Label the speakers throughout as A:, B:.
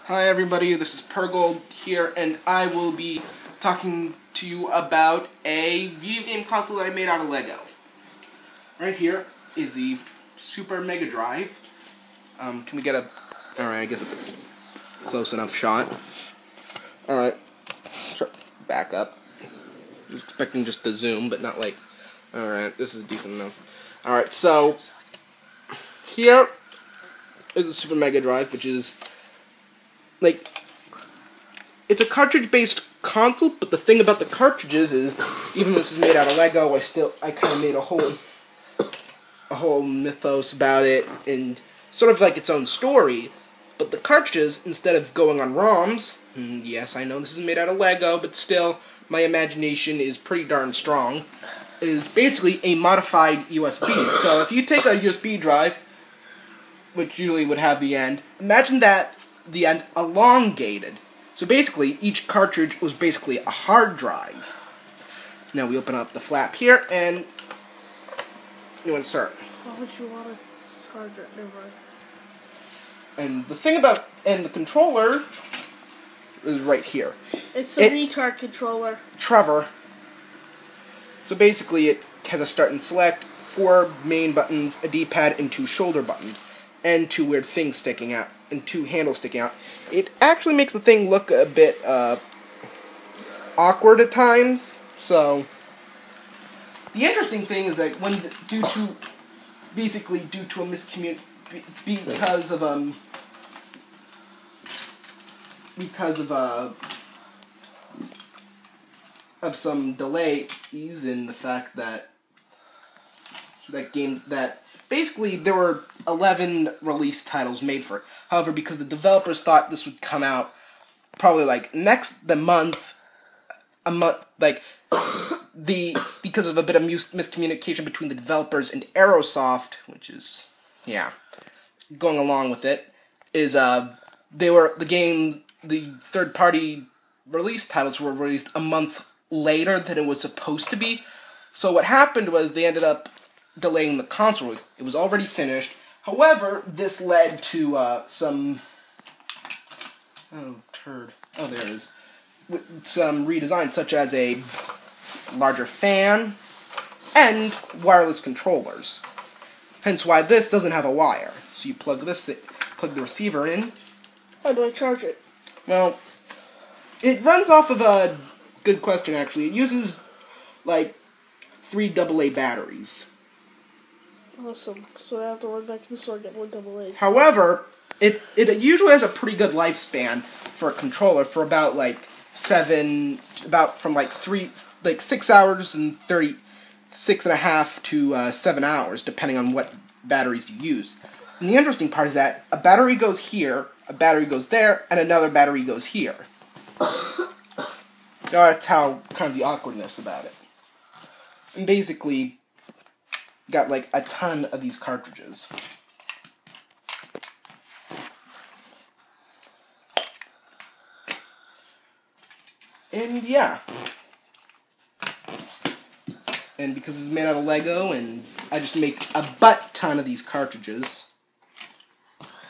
A: Hi everybody, this is Pergold here, and I will be talking to you about a video game console that I made out of Lego. Right here is the Super Mega Drive. Can we get a... Alright, I guess it's a close enough shot. Alright, back up. I was expecting just the zoom, but not like... Alright, this is decent enough. Alright, so... Here is the Super Mega Drive, which is... like, it's a cartridge-based console, but the thing about the cartridges is, even though this is made out of Lego, I kind of made a whole mythos about it, and sort of like its own story. But the cartridges, instead of going on ROMs, yes, I know this is made out of Lego, but still, my imagination is pretty darn strong, is basically a modified USB. So if you take a USB drive, which usually would have the end, imagine that the end elongated. So basically, each cartridge was basically a hard drive. Now we open up the flap here, and you insert.
B: Why would you want a hard drive? Never mind.
A: And the thing about, and the controller is right here.
B: It's a retard controller.
A: Trevor. So basically, it has a start and select, 4 main buttons, a D-pad, and 2 shoulder buttons, and 2 weird things sticking out, and 2 handles sticking out. It actually makes the thing look a bit awkward at times. So the interesting thing is that when due to a miscommunication because of some delays in the fact that basically, there were 11 release titles made for it. However, because the developers thought this would come out probably like because of a bit of miscommunication between the developers and AeroSoft, which is, yeah, going along with it, is the third-party release titles were released a month later than it was supposed to be. So what happened was they ended up delaying the console release. It was already finished. However, this led to some... Oh, turd. Oh, there it is. Some redesigns, such as a larger fan and wireless controllers. Hence why this doesn't have a wire. So you plug the receiver in.
B: How do I charge it?
A: Well, it runs off of a... Good question, actually. It uses, like, 3 AA batteries.
B: Awesome. So I have to run back to the store and get 1 AA.
A: However, it usually has a pretty good lifespan for a controller for about from 6 hours and 6.5 to 7 hours, depending on what batteries you use. And the interesting part is that a battery goes here, a battery goes there, and another battery goes here. That's how kind of the awkwardness about it. And basically, got like a ton of these cartridges. And yeah. And because it's made out of Lego, and I just make a butt ton of these cartridges.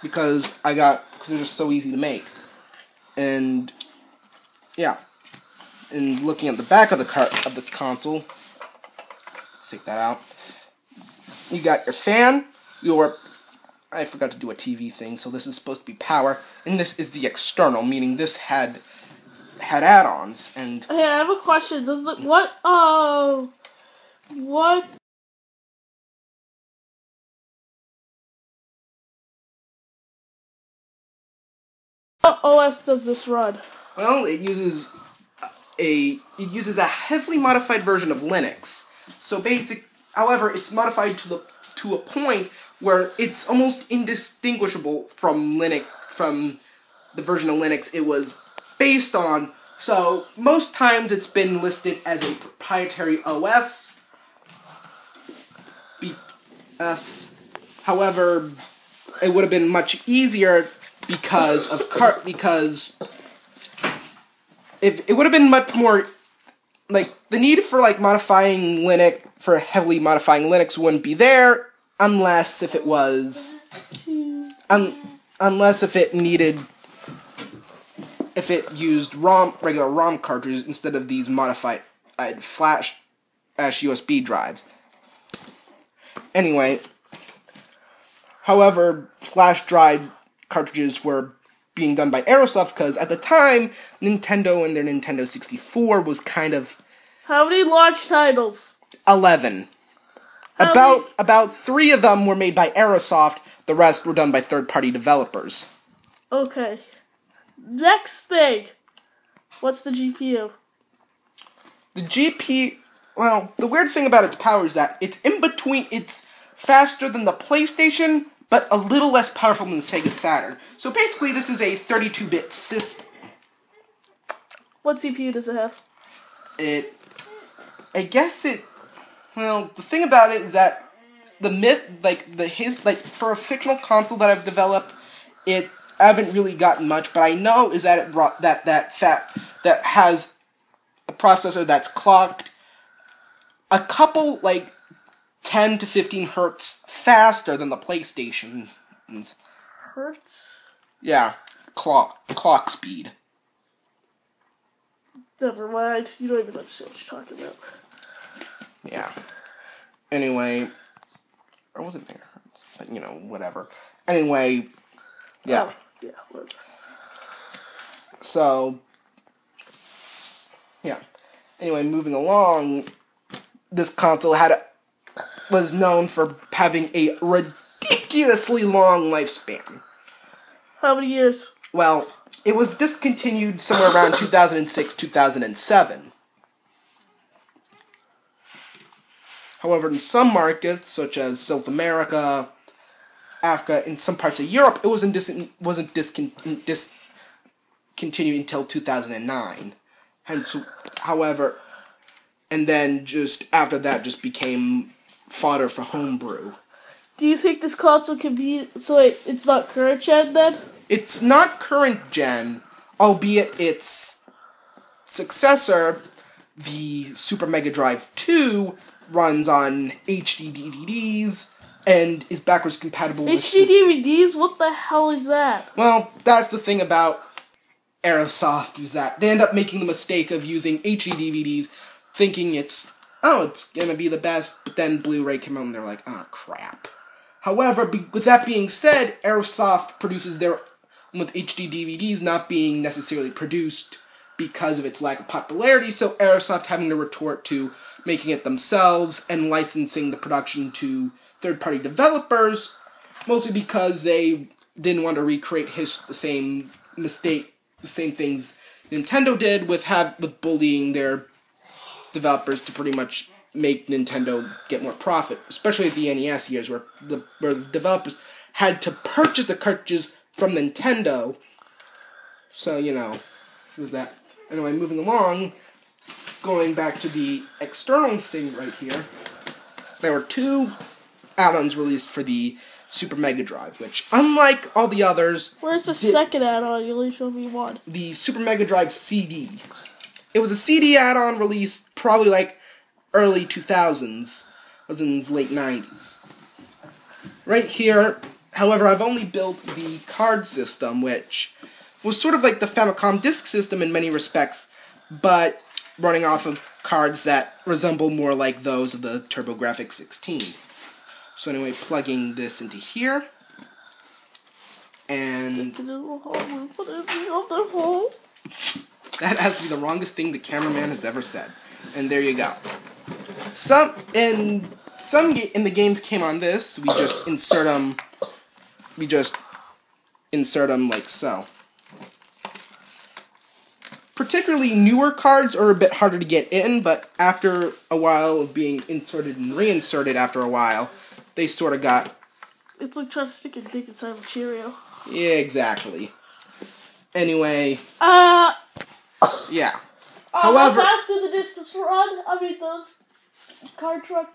A: Because they're just so easy to make. And yeah. And looking at the back of the console, let's take that out. You got your fan, I forgot to do a TV thing, so this is supposed to be power, and this is the external, meaning this had add-ons, and...
B: Hey, I have a question. Does the, what OS does this run?
A: Well, it uses a heavily modified version of Linux. So however, it's modified to a point where it's almost indistinguishable from from the version of Linux it was based on. So most times it's been listed as a proprietary OS. However, it would have been much easier because if it would have been much more, like, the need for modifying Linux, for heavily modifying Linux wouldn't be there unless if it was unless if it needed if it used regular ROM cartridges instead of these modified flash USB drives. Anyway, however, flash drive cartridges were being done by AeroSoft because at the time, Nintendo and their Nintendo 64 was kind of...
B: How many launch titles?
A: 11. About 3 of them were made by AeroSoft. The rest were done by third-party developers.
B: Okay. Next thing. What's the GPU?
A: The GPU... Well, the weird thing about its power is that it's in between... It's faster than the PlayStation, but a little less powerful than the Sega Saturn. So basically, this is a 32-bit system.
B: What CPU does it have?
A: I guess it... Well, the thing about it is that for a fictional console that I've developed, I haven't really gotten much, but I know is that it brought that has a processor that's clocked a couple 10 to 15 hertz faster than the PlayStation.
B: Hertz?
A: Yeah, clock speed.
B: Never mind. You don't even understand what you're talking about.
A: Yeah. Anyway, or was it megahertz? But, whatever. Anyway, yeah.
B: Oh, yeah, whatever.
A: So, yeah. Anyway, moving along, this console was known for having a ridiculously long lifespan.
B: How many years?
A: Well, it was discontinued somewhere around 2006, 2007. However, in some markets, such as South America, Africa, and some parts of Europe, it wasn't discontinued until 2009. And then just after that, just became fodder for homebrew.
B: Do you think this console can be... So wait, it's not current gen then?
A: It's not current gen, albeit its successor, the Super Mega Drive 2, runs on HD DVDs and is backwards compatible with...
B: HD DVDs? What the hell is that?
A: Well, that's the thing about AeroSoft, is that they end up making the mistake of using HD DVDs, thinking it's gonna be the best, but then Blu-ray came out and they're like, oh, crap. However, with that being said, AeroSoft produces their with HD DVDs not being necessarily produced because of its lack of popularity, so AeroSoft having to retort to making it themselves and licensing the production to third-party developers, mostly because they didn't want to recreate the same things Nintendo did with bullying their developers to pretty much make Nintendo get more profit, especially at the NES years where the developers had to purchase the cartridges from Nintendo. So, it was that. Anyway, moving along, going back to the external thing right here, there were 2 add-ons released for the Super Mega Drive, which, unlike all the others...
B: Where's the second add-on? You only showed me one.
A: The Super Mega Drive CD. It was a CD add-on released probably early 2000s. It was in the late 90s. Right here, however, I've only built the card system, which was sort of like the Famicom disk system in many respects, but running off of cards that resemble more like those of the TurboGrafx 16. So anyway, plugging this into here, and that has to be the wrongest thing the cameraman has ever said. And there you go. Some in the games came on this. We just insert them. Like so. Particularly newer cards are a bit harder to get in, but after a while of being inserted and reinserted after a while, they sort of got...
B: It's like trying to stick a dick inside of a Cheerio.
A: Yeah, exactly. Anyway. Yeah.
B: However... How fast do the discs run? I mean, those cards run.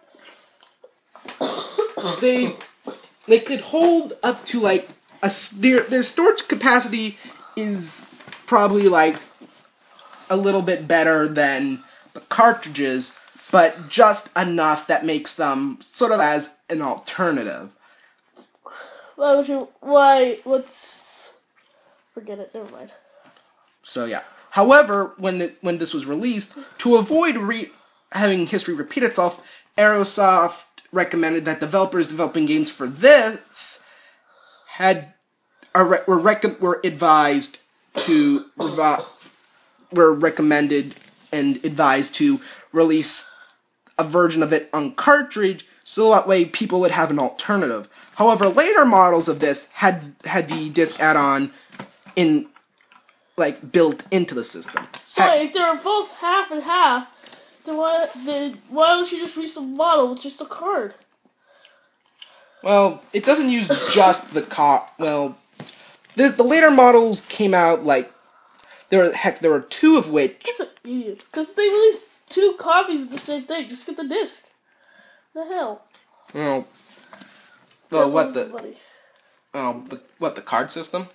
A: They could hold up to, their storage capacity is probably, a little bit better than the cartridges, but just enough that makes them sort of as an alternative.
B: Why? Let's forget it. Never mind.
A: So yeah. However, when this was released, to avoid having history repeat itself, AeroSoft recommended that developers developing games for this were advised to were recommended and advised to release a version of it on cartridge, so that way people would have an alternative. However, later models of this had the disc add-on built into the system.
B: So if they were both half and half, then why don't you just release the model with just the card?
A: Well, it doesn't use just the card. Well, the later models came out there were two of which.
B: Those are idiots, because they released 2 copies of the same thing. Just get the disc. The hell.
A: Well, the card system?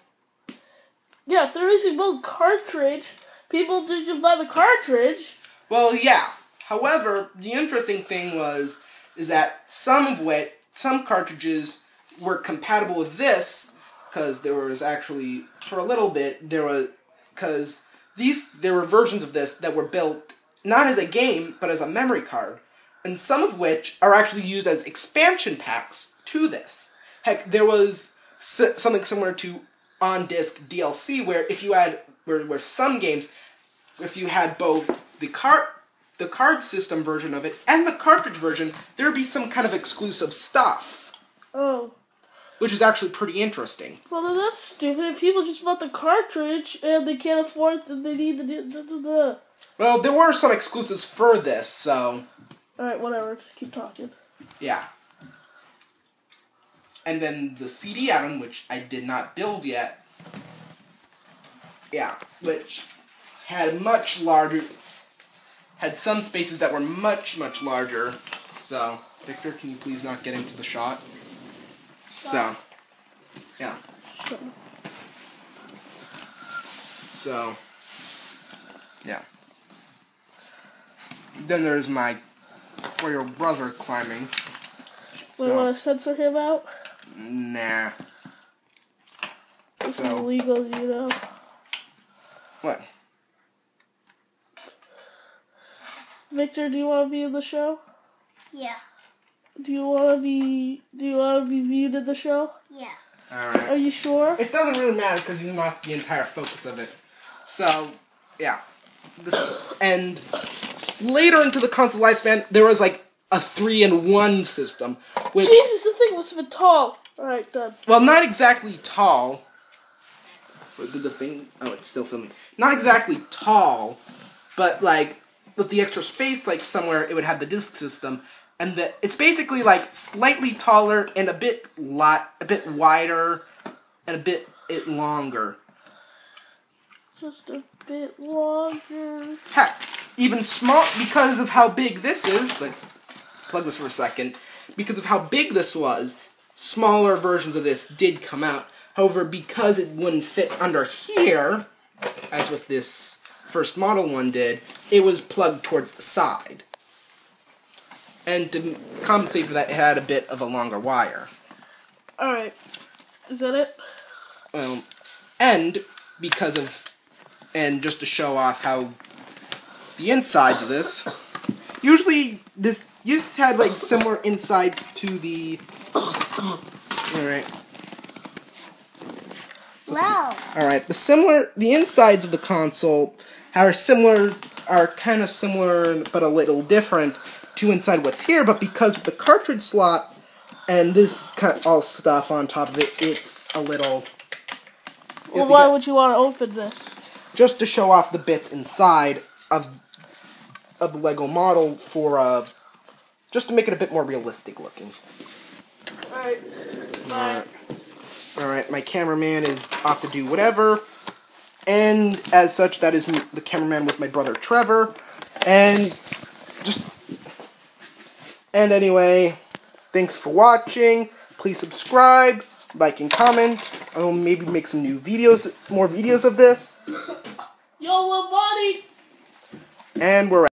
B: Yeah, if they're releasing both cartridge, people just buy the cartridge.
A: Well, yeah. However, the interesting thing is that some cartridges were compatible with this, because there was actually, for a little bit, there were versions of this that were built not as a game, but as a memory card, and some of which are actually used as expansion packs to this. Heck, there was something similar to on-disc DLC, where if you had, where some games, if you had both the card system version of it and the cartridge version, there would be some kind of exclusive stuff.
B: Oh.
A: Which is actually pretty interesting.
B: Well, then that's stupid. If people just bought the cartridge and they can't afford it, they need the.
A: Well, there were some exclusives for this, so.
B: Alright, whatever. Just keep talking.
A: Yeah. And then the CD add-on, which I did not build yet. Yeah, which had some spaces that were much, much larger. So, Victor, can you please not get into the shot? So, yeah. So, yeah. Then there's my 4-year-old brother climbing.
B: We want to censor him out?
A: Nah.
B: This is illegal, you know.
A: What?
B: Victor, do you want to be in the show?
C: Yeah.
B: Do you want to be viewed in the show?
C: Yeah.
A: Alright.
B: Are you sure?
A: It doesn't really matter because he's not the entire focus of it. So, yeah. And later into the console lifespan, there was like a 3-in-1 system. Which,
B: Jesus, the thing must have been tall. Alright, done.
A: Well, not exactly tall. What did the thing? Oh, it's still filming. Not exactly tall, but like with the extra space, like somewhere it would have the disc system. And it's basically like slightly taller and a bit wider and a bit longer.
B: Just a bit longer.
A: Heck, even small, because of how big this is, let's plug this for a second, because of how big this was, smaller versions of this did come out. However, because it wouldn't fit under here, as with this first model one did, it was plugged towards the side. And to compensate for that, it had a bit of a longer wire.
B: Alright. Is that it?
A: And just to show off how the insides of this, usually this used to have like similar insides to the. Alright.
C: Wow.
A: Alright, the insides of the console are kind of similar, but a little different to inside what's here, but because of the cartridge slot and this all stuff on top of it, it's a little.
B: Well, why would you want to open this?
A: Just to show off the bits inside of the Lego model for just to make it a bit more realistic looking.
B: Alright. Bye.
A: Alright, my cameraman is off to do whatever. And as such, that is the cameraman with my brother Trevor. And anyway, thanks for watching. Please subscribe, like, and comment. I will maybe make some more videos of this.
B: Yo, little buddy!
A: And we're out.